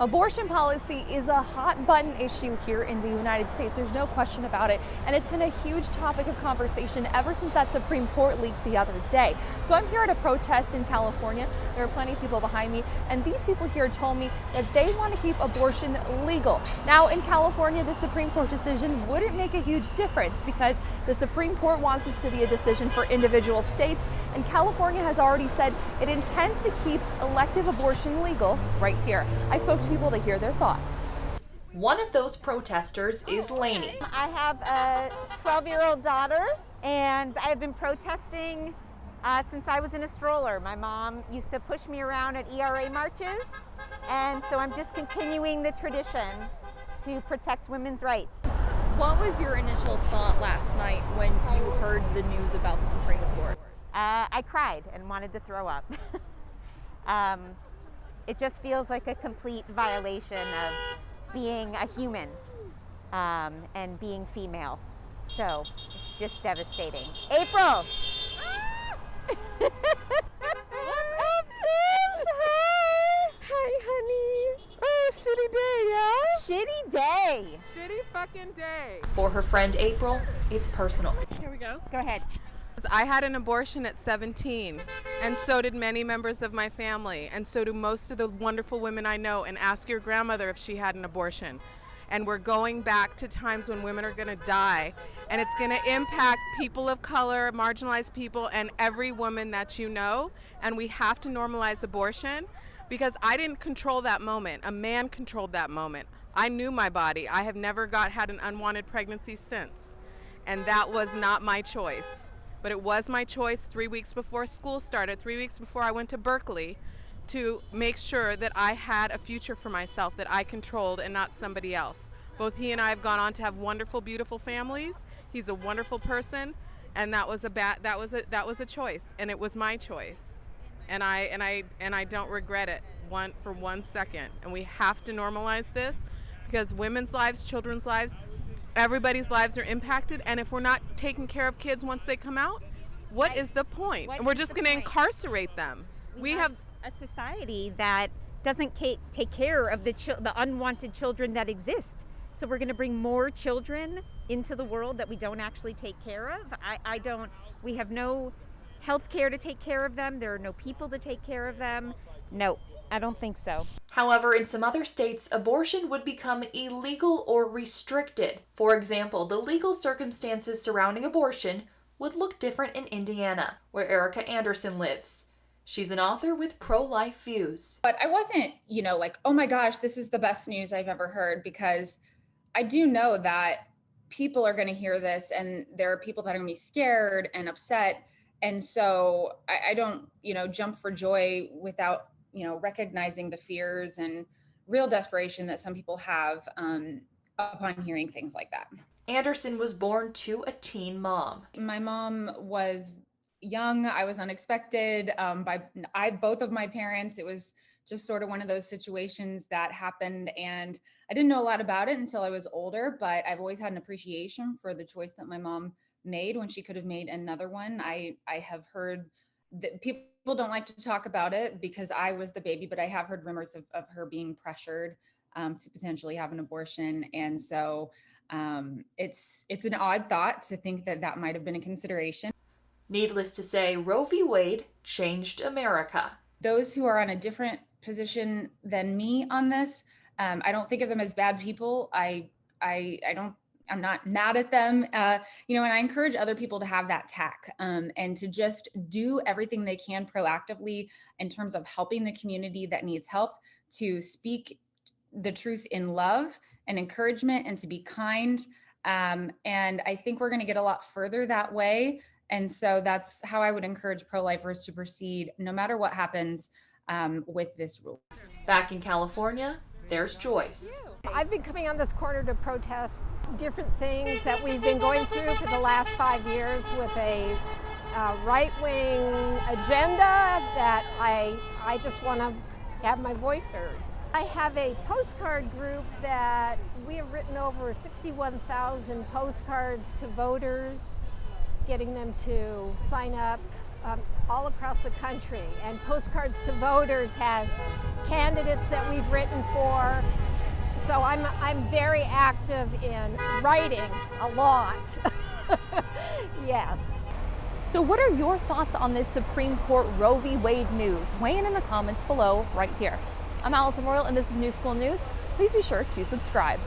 Abortion policy is a hot button issue here in the United States. There's no question about it. And it's been a huge topic of conversation ever since that Supreme Court leaked the other day. So I'm here at a protest in California. There are plenty of people behind me. And these people here told me that they want to keep abortion legal. Now in California, the Supreme Court decision wouldn't make a huge difference because the Supreme Court wants this to be a decision for individual states. And California has already said it intends to keep elective abortion legal right here. I spoke to people to hear their thoughts. One of those protesters is Lainey. I have a 12-year-old daughter, and I've been protesting since I was in a stroller. My mom used to push me around at ERA marches, and so I'm just continuing the tradition to protect women's rights. What was your initial thought last night when you heard the news about the Supreme Court? I cried and wanted to throw up. It just feels like a complete violation of being a human and being female. So it's just devastating. April! What's up, sis? Hi, honey. Oh, shitty day, yeah? Shitty day. Shitty fucking day. For her friend April, it's personal. Here we go. Go ahead. I had an abortion at 17, and so did many members of my family, and so do most of the wonderful women I know. And ask your grandmother if she had an abortion. And we're going back to times when women are going to die, and it's going to impact people of color, marginalized people, and every woman that you know. And we have to normalize abortion because I didn't control that moment. A man controlled that moment. I knew my body. I have never had an unwanted pregnancy since, and that was not my choice. But it was my choice 3 weeks before school started, 3 weeks before I went to Berkeley, to make sure that I had a future for myself that I controlled and not somebody else. Both he and I have gone on to have wonderful, beautiful families. He's a wonderful person, and that was a choice, and it was my choice, and I don't regret it for 1 second. And we have to normalize this because women's lives, children's lives, everybody's lives are impacted, and if we're not taking care of kids once they come out, what is the point? And we're just going to incarcerate them. We have a society that doesn't take care of the unwanted children that exist. So we're going to bring more children into the world that we don't actually take care of. We have no health care to take care of them. There are no people to take care of them. No, I don't think so. However, in some other states, abortion would become illegal or restricted. For example, the legal circumstances surrounding abortion would look different in Indiana, where Ericka Andersen lives. She's an author with pro-life views. But I wasn't, like, oh my gosh, this is the best news I've ever heard, because I do know that people are going to hear this and there are people that are going to be scared and upset. And so I don't, jump for joy without recognizing the fears and real desperation that some people have upon hearing things like that. Andersen was born to a teen mom. My mom was young. I was unexpected by both of my parents. It was just sort of one of those situations that happened, and I didn't know a lot about it until I was older, but I've always had an appreciation for the choice that my mom made when she could have made another one. I have heard that people don't like to talk about it because I was the baby, but I have heard rumors of her being pressured to potentially have an abortion. And so it's an odd thought to think that might have been a consideration. Needless to say, Roe v. Wade changed America. Those who are on a different position than me on this, I don't think of them as bad people. I'm not mad at them, and I encourage other people to have that tack and to just do everything they can proactively in terms of helping the community that needs help, to speak the truth in love and encouragement, and to be kind. And I think we're going to get a lot further that way. And so that's how I would encourage pro-lifers to proceed no matter what happens with this rule. Back in California, there's Joyce. I've been coming on this corner to protest different things that we've been going through for the last 5 years with a right-wing agenda that I just want to have my voice heard. I have a postcard group that we have written over 61,000 postcards to voters, getting them to sign up. all across the country, and Postcards to Voters has candidates that we've written for. So I'm very active in writing a lot. Yes. So what are your thoughts on this Supreme Court Roe v. Wade news? Weigh in the comments below right here. I'm Allison Royal, and this is New School News. Please be sure to subscribe.